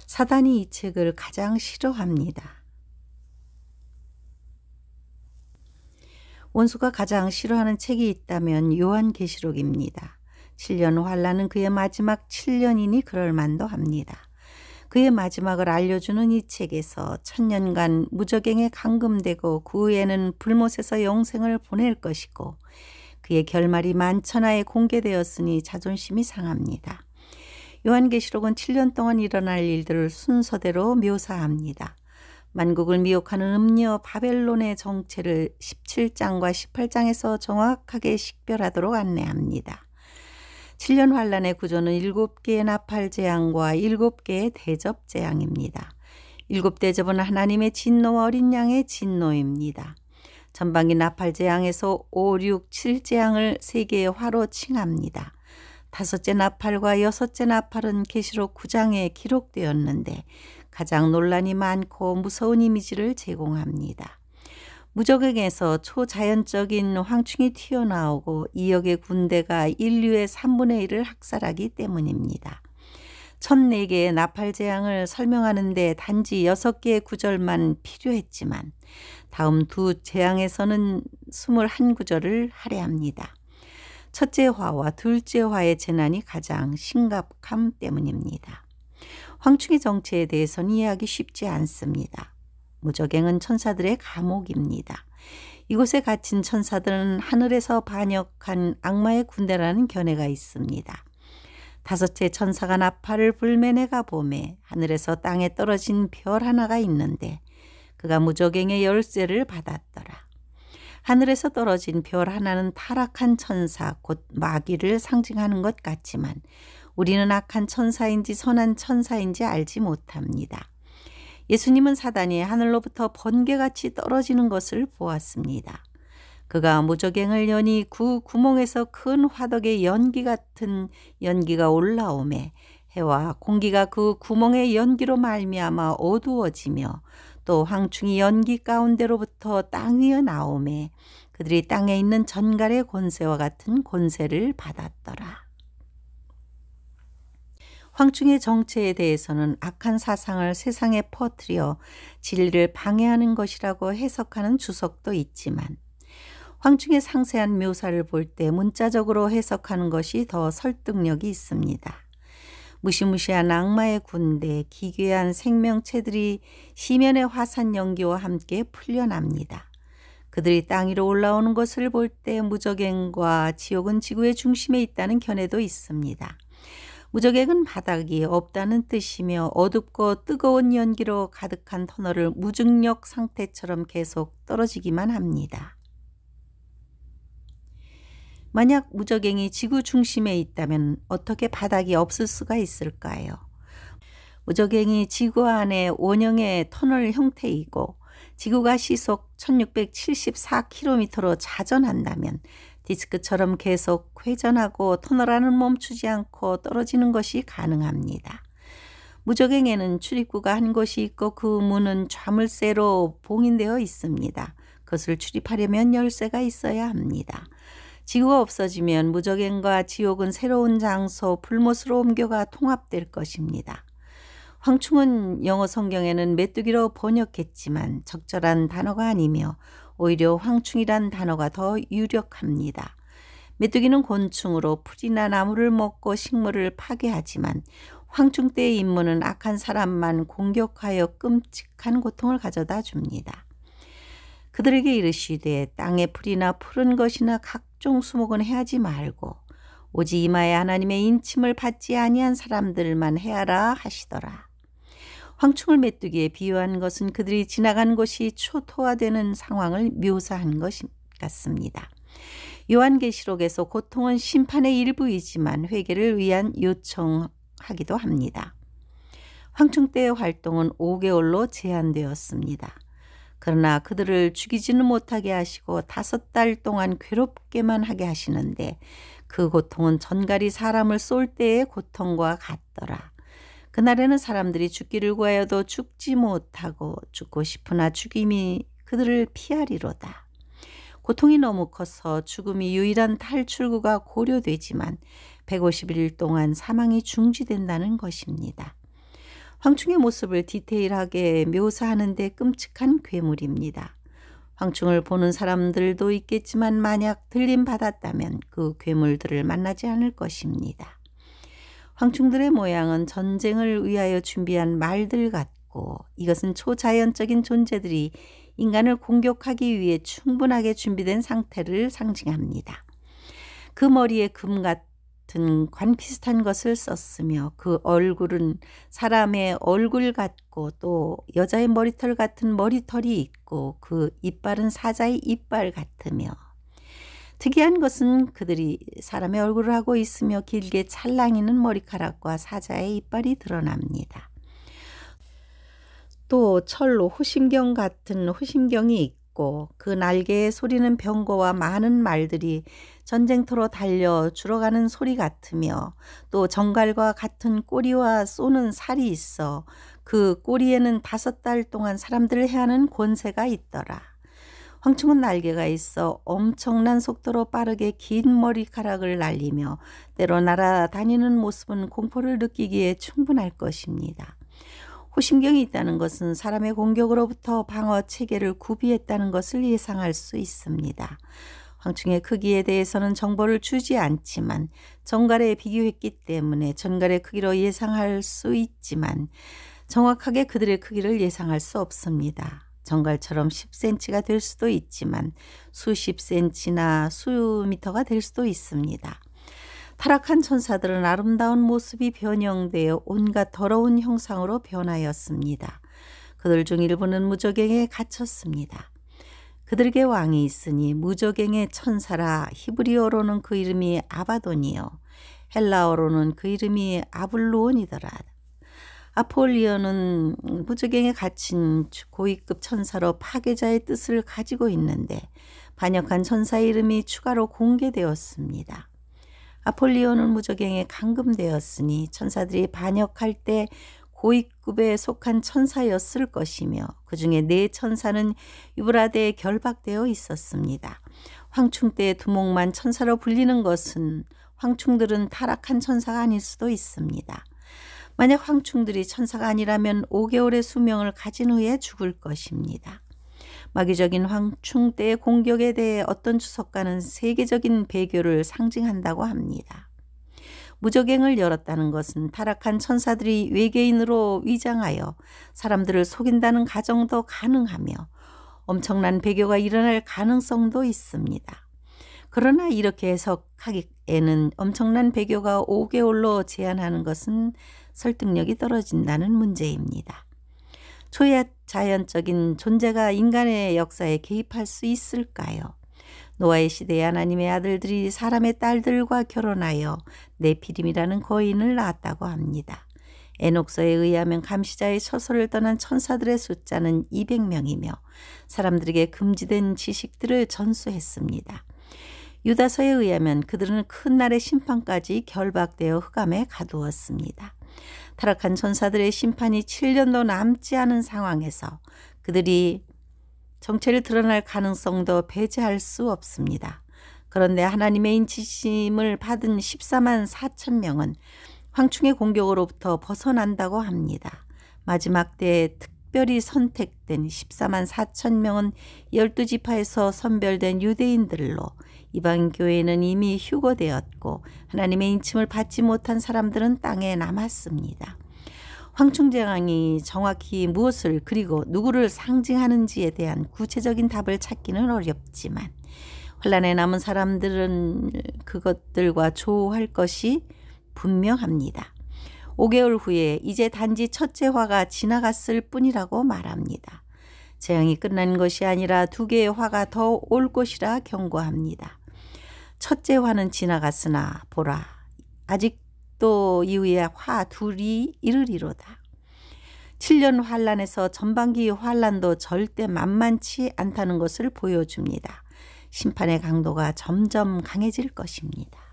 사단이 이 책을 가장 싫어합니다. 원수가 가장 싫어하는 책이 있다면 요한계시록입니다. 7년 환란은 그의 마지막 7년이니 그럴 만도 합니다. 그의 마지막을 알려주는 이 책에서 1000년간 무저갱에 감금되고 그 후에는 불못에서 영생을 보낼 것이고 그의 결말이 만천하에 공개되었으니 자존심이 상합니다. 요한계시록은 7년 동안 일어날 일들을 순서대로 묘사합니다. 만국을 미혹하는 음녀 바벨론의 정체를 17장과 18장에서 정확하게 식별하도록 안내합니다. 7년 환란의 구조는 7개의 나팔 재앙과 7개의 대접 재앙입니다. 7대접은 하나님의 진노와 어린 양의 진노입니다. 전반기 나팔 재앙에서 5, 6, 7재앙을 3개의 화로 칭합니다. 5째 나팔과 6째 나팔은 계시록 9장에 기록되었는데 가장 논란이 많고 무서운 이미지를 제공합니다. 무저갱에서 초자연적인 황충이 튀어나오고 2억의 군대가 인류의 3분의 1을 학살하기 때문입니다. 1004개의 나팔 재앙을 설명하는 데 단지 6개의 구절만 필요했지만 다음 두 재앙에서는 21구절을 할애합니다. 첫째 화와 둘째 화의 재난이 가장 심각함 때문입니다. 황충의 정체에 대해서는 이해하기 쉽지 않습니다. 무저갱은 천사들의 감옥입니다. 이곳에 갇힌 천사들은 하늘에서 반역한 악마의 군대라는 견해가 있습니다. 5째 천사가 나팔을 불매 가 보매 하늘에서 땅에 떨어진 별 하나가 있는데 그가 무저갱의 열쇠를 받았더라. 하늘에서 떨어진 별 하나는 타락한 천사 곧 마귀를 상징하는 것 같지만 우리는 악한 천사인지 선한 천사인지 알지 못합니다. 예수님은 사단이 하늘로부터 번개같이 떨어지는 것을 보았습니다. 그가 무저갱을 여니 그 구멍에서 큰 화덕의 연기 같은 연기가 올라오매 해와 공기가 그 구멍의 연기로 말미암아 어두워지며 또 황충이 연기 가운데로부터 땅 위에 나오매 그들이 땅에 있는 전갈의 권세와 같은 권세를 받았더라. 황충의 정체에 대해서는 악한 사상을 세상에 퍼뜨려 진리를 방해하는 것이라고 해석하는 주석도 있지만 황충의 상세한 묘사를 볼 때 문자적으로 해석하는 것이 더 설득력이 있습니다. 무시무시한 악마의 군대, 기괴한 생명체들이 시면의 화산 연기와 함께 풀려납니다. 그들이 땅 위로 올라오는 것을 볼 때 무저갱과 지옥은 지구의 중심에 있다는 견해도 있습니다. 무저갱은 바닥이 없다는 뜻이며 어둡고 뜨거운 연기로 가득한 터널을 무중력 상태처럼 계속 떨어지기만 합니다. 만약 무저갱이 지구 중심에 있다면 어떻게 바닥이 없을 수가 있을까요? 무저갱이 지구 안에 원형의 터널 형태이고 지구가 시속 1674km로 자전한다면 디스크처럼 계속 회전하고 터널 안은 멈추지 않고 떨어지는 것이 가능합니다. 무저갱에는 출입구가 한 곳이 있고 그 문은 좌물쇠로 봉인되어 있습니다. 그것을 출입하려면 열쇠가 있어야 합니다. 지구가 없어지면 무저갱과 지옥은 새로운 장소 불못으로 옮겨가 통합될 것입니다. 황충은 영어 성경에는 메뚜기로 번역했지만 적절한 단어가 아니며 오히려 황충이란 단어가 더 유력합니다. 메뚜기는 곤충으로 풀이나 나무를 먹고 식물을 파괴하지만 황충 때의 임무는 악한 사람만 공격하여 끔찍한 고통을 가져다 줍니다. 그들에게 이르시되 땅의 풀이나 푸른 것이나 각종 수목은 해하지 말고 오직 이마에 하나님의 인침을 받지 아니한 사람들만 해하라 하시더라. 황충을 메뚜기에 비유한 것은 그들이 지나간 곳이 초토화되는 상황을 묘사한 것 같습니다. 요한계시록에서 고통은 심판의 일부이지만 회개를 위한 요청하기도 합니다. 황충 때의 활동은 5개월로 제한되었습니다. 그러나 그들을 죽이지는 못하게 하시고 5달 동안 괴롭게만 하게 하시는데 그 고통은 전갈이 사람을 쏠 때의 고통과 같더라. 그날에는 사람들이 죽기를 구하여도 죽지 못하고 죽고 싶으나 죽임이 그들을 피하리로다. 고통이 너무 커서 죽음이 유일한 탈출구가 고려되지만 150일 동안 사망이 중지된다는 것입니다. 황충의 모습을 디테일하게 묘사하는데 끔찍한 괴물입니다. 황충을 보는 사람들도 있겠지만 만약 들림받았다면 그 괴물들을 만나지 않을 것입니다. 황충들의 모양은 전쟁을 위하여 준비한 말들 같고 이것은 초자연적인 존재들이 인간을 공격하기 위해 충분하게 준비된 상태를 상징합니다. 그 머리에 금 같은 관 비슷한 것을 썼으며 그 얼굴은 사람의 얼굴 같고 또 여자의 머리털 같은 머리털이 있고 그 이빨은 사자의 이빨 같으며 특이한 것은 그들이 사람의 얼굴을 하고 있으며 길게 찰랑이는 머리카락과 사자의 이빨이 드러납니다. 또 철로 호심경 같은 호심경이 있고 그 날개의 소리는 병거와 많은 말들이 전쟁터로 달려 줄어가는 소리 같으며 또 정갈과 같은 꼬리와 쏘는 살이 있어 그 꼬리에는 5달 동안 사람들을 해하는 권세가 있더라. 황충은 날개가 있어 엄청난 속도로 빠르게 긴 머리카락을 날리며 때로 날아다니는 모습은 공포를 느끼기에 충분할 것입니다. 호심경이 있다는 것은 사람의 공격으로부터 방어 체계를 구비했다는 것을 예상할 수 있습니다. 황충의 크기에 대해서는 정보를 주지 않지만 정갈에 비교했기 때문에 전갈의 크기로 예상할 수 있지만 정확하게 그들의 크기를 예상할 수 없습니다. 정갈처럼 10cm가 될 수도 있지만 수십 cm나 수미터가 될 수도 있습니다. 타락한 천사들은 아름다운 모습이 변형되어 온갖 더러운 형상으로 변하였습니다. 그들 중 일부는 무저갱에 갇혔습니다. 그들에게 왕이 있으니 무저갱의 천사라. 히브리어로는 그 이름이 아바돈이요 헬라어로는 그 이름이 아블로온이더라. 아폴리온은 무저갱에 갇힌 고위급 천사로 파괴자의 뜻을 가지고 있는데 반역한 천사의 이름이 추가로 공개되었습니다. 아폴리온은 무저갱에 감금되었으니 천사들이 반역할 때 고위급에 속한 천사였을 것이며 그 중에 4천사는 유브라데에 결박되어 있었습니다. 황충 때의 두목만 천사로 불리는 것은 황충들은 타락한 천사가 아닐 수도 있습니다. 만약 황충들이 천사가 아니라면 5개월의 수명을 가진 후에 죽을 것입니다. 마귀적인 황충 때의 공격에 대해 어떤 주석가는 세계적인 배교를 상징한다고 합니다. 무저갱을 열었다는 것은 타락한 천사들이 외계인으로 위장하여 사람들을 속인다는 가정도 가능하며 엄청난 배교가 일어날 가능성도 있습니다. 그러나 이렇게 해석하기에는 엄청난 배교가 5개월로 제한하는 것은 설득력이 떨어진다는 문제입니다. 초자연적인 존재가 인간의 역사에 개입할 수 있을까요? 노아의 시대에 하나님의 아들들이 사람의 딸들과 결혼하여 네피림이라는 거인을 낳았다고 합니다. 에녹서에 의하면 감시자의 처소를 떠난 천사들의 숫자는 200명이며 사람들에게 금지된 지식들을 전수했습니다. 유다서에 의하면 그들은 큰 날의 심판까지 결박되어 흑암에 가두었습니다. 타락한 천사들의 심판이 7년도 남지 않은 상황에서 그들이 정체를 드러날 가능성도 배제할 수 없습니다. 그런데 하나님의 인치심을 받은 14만 4천 명은 황충의 공격으로부터 벗어난다고 합니다. 마지막 때에 특별히 선택된 14만 4천 명은 12지파에서 선별된 유대인들로 이방 교회는 이미 휴거되었고 하나님의 인침을 받지 못한 사람들은 땅에 남았습니다. 황충재앙이 정확히 무엇을 그리고 누구를 상징하는지에 대한 구체적인 답을 찾기는 어렵지만 환란에 남은 사람들은 그것들과 조우할 것이 분명합니다. 5개월 후에 이제 단지 첫째 화가 지나갔을 뿐이라고 말합니다. 재앙이 끝난 것이 아니라 2개의 화가 더 올 것이라 경고합니다. 첫째 화는 지나갔으나 보라 아직도 이후에 화 2이 이르리로다. 7년 환란에서 전반기 환란도 절대 만만치 않다는 것을 보여줍니다. 심판의 강도가 점점 강해질 것입니다.